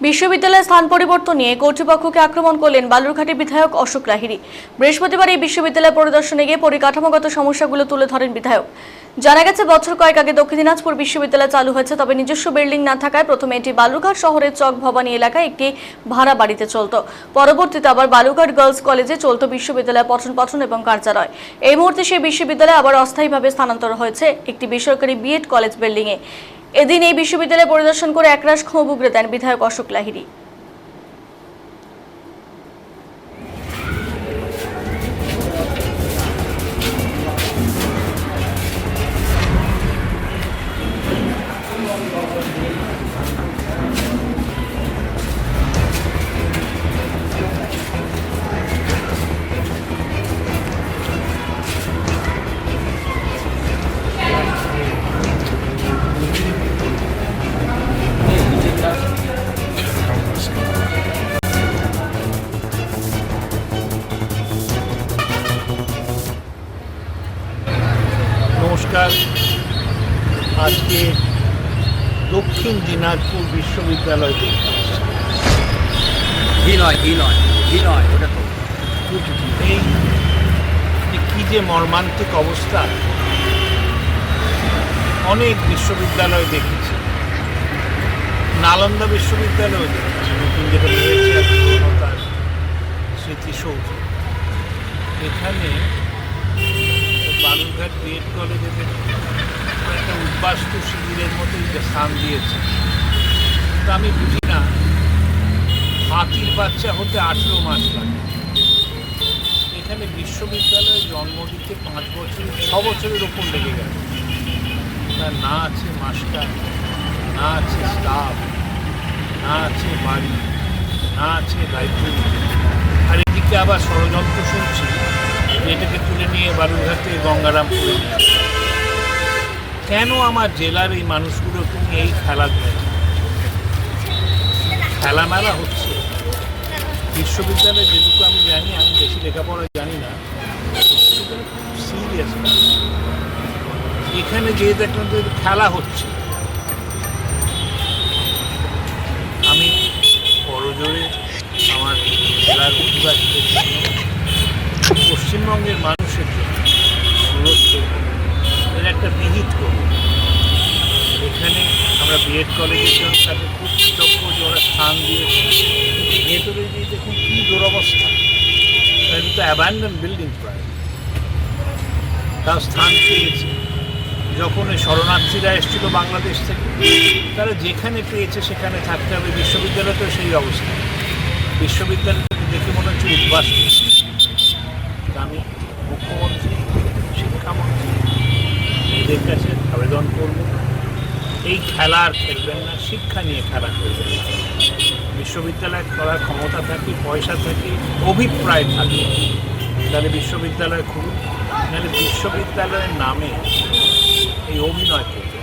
বিশ্ববিদ্যালয়ের স্থান পরিবর্তন নিয়ে কর্তৃপক্ষকে আক্রমণ করলেন বালুরঘাটের বিধায়ক অশোক লাহিড়ী। বৃহস্পতিবার এই বিশ্ববিদ্যালয় পরিদর্শনে গিয়ে পরিকাঠামোগত সমস্যাগুলো তুলে ধরেন বিধায়ক। জানা গেছে, বছর কয়েক আগে দক্ষিণ দিনাজপুর বিশ্ববিদ্যালয় চালু হয়েছে, তবে নিজস্ব বিল্ডিং না থাকায় প্রথমে এটি বালুরঘাট শহরের চক ভবানী এলাকায় একটি ভাড়া বাড়িতে চলত। পরবর্তীতে আবার বালুরঘাট গার্লস কলেজে চলত বিশ্ববিদ্যালয়ের পঠন এবং কার্যালয়। এই মুহূর্তে সেই বিশ্ববিদ্যালয় আবার অস্থায়ীভাবে স্থানান্তর হয়েছে একটি বেসরকারি বিএড কলেজ বিল্ডিংয়ে। এদিন এই বিশ্ববিদ্যালয় পরিদর্শন করে একরাশ ক্ষোভ উগরে দেন বিধায়ক অশোক লাহিড়ী। নমস্কার। আজকে দক্ষিণ দিনাজপুর বিশ্ববিদ্যালয় ওটা তো এই কি যে মর্মান্তিক অবস্থা। অনেক বিশ্ববিদ্যালয় দেখেছি, নালন্দা বিশ্ববিদ্যালয় দেখেছি, নতুন যেটা হয়েছে তার স্মৃতিসৌধ। এখানে বালুরঘাট বিএড কলেজে একটা উদ্বাস্তু শিবিরের মতোই স্থান দিয়েছে। তা আমি বুঝি না, হাতির বাচ্চা হতে 18 মাস লাগে। এখানে বিশ্ববিদ্যালয়ে জন্ম দিতে 5 বছর 6 বছরের ওপর লেগে গেল। তার না আছে মাস্টার, না আছে স্টাফ, না আছে বাড়ি, না আছে লাইব্রেরি। আর এদিকে আবার ষড়যন্ত্র শুনছি এটাকে তুলে নিয়ে বালুরঘাটে গঙ্গারামপুরে নিয়ে। কেন আমার জেলার এই মানুষগুলোকে নিয়ে এই খেলামেলা হচ্ছে? বিশ্ববিদ্যালয়ে যেটুকু আমি জানি, আমি বেশি লেখাপড়া জানি না, সিরিয়াস। এখানে যে দেখলাম খেলা হচ্ছে, আমি করজোড়ে আমার জেলার অধিবাসীদের জন্য, পশ্চিমবঙ্গের মানুষের জন্য অনুরোধ করব, এর একটা বিহিত করব। এখানে আমরা বিএড কলেজের জন্য তাদের খুব কৃতজ্ঞ যে ওরা স্থান দিয়েছে। ভেতরে দিয়ে দেখুন কী দুরবস্থা, এটা তো অ্যাবান্ডন বিল্ডিং প্রায়, তার স্থান পেয়েছে। যখন এই শরণার্থীরা এসেছিল বাংলাদেশ থেকে, তারা যেখানে পেয়েছে সেখানে থাকতে হবে। বিশ্ববিদ্যালয়তেও সেই অবস্থা। বিশ্ববিদ্যালয়টাকে দেখে মনে হচ্ছে উদ্বাস্তু। আমি মুখ্যমন্ত্রী, শিক্ষামন্ত্রী এদের কাছে আবেদন করব, এই খেলা আর খেলবেন না, শিক্ষা নিয়ে খেলা করবেন না। বিশ্ববিদ্যালয় করার ক্ষমতা থাকে, পয়সা থাকে, অভিপ্রায় থাকে, তাহলে বিশ্ববিদ্যালয় খুলুন। নাহলে বিশ্ববিদ্যালয়ের নামে এই অভিনয় করবে।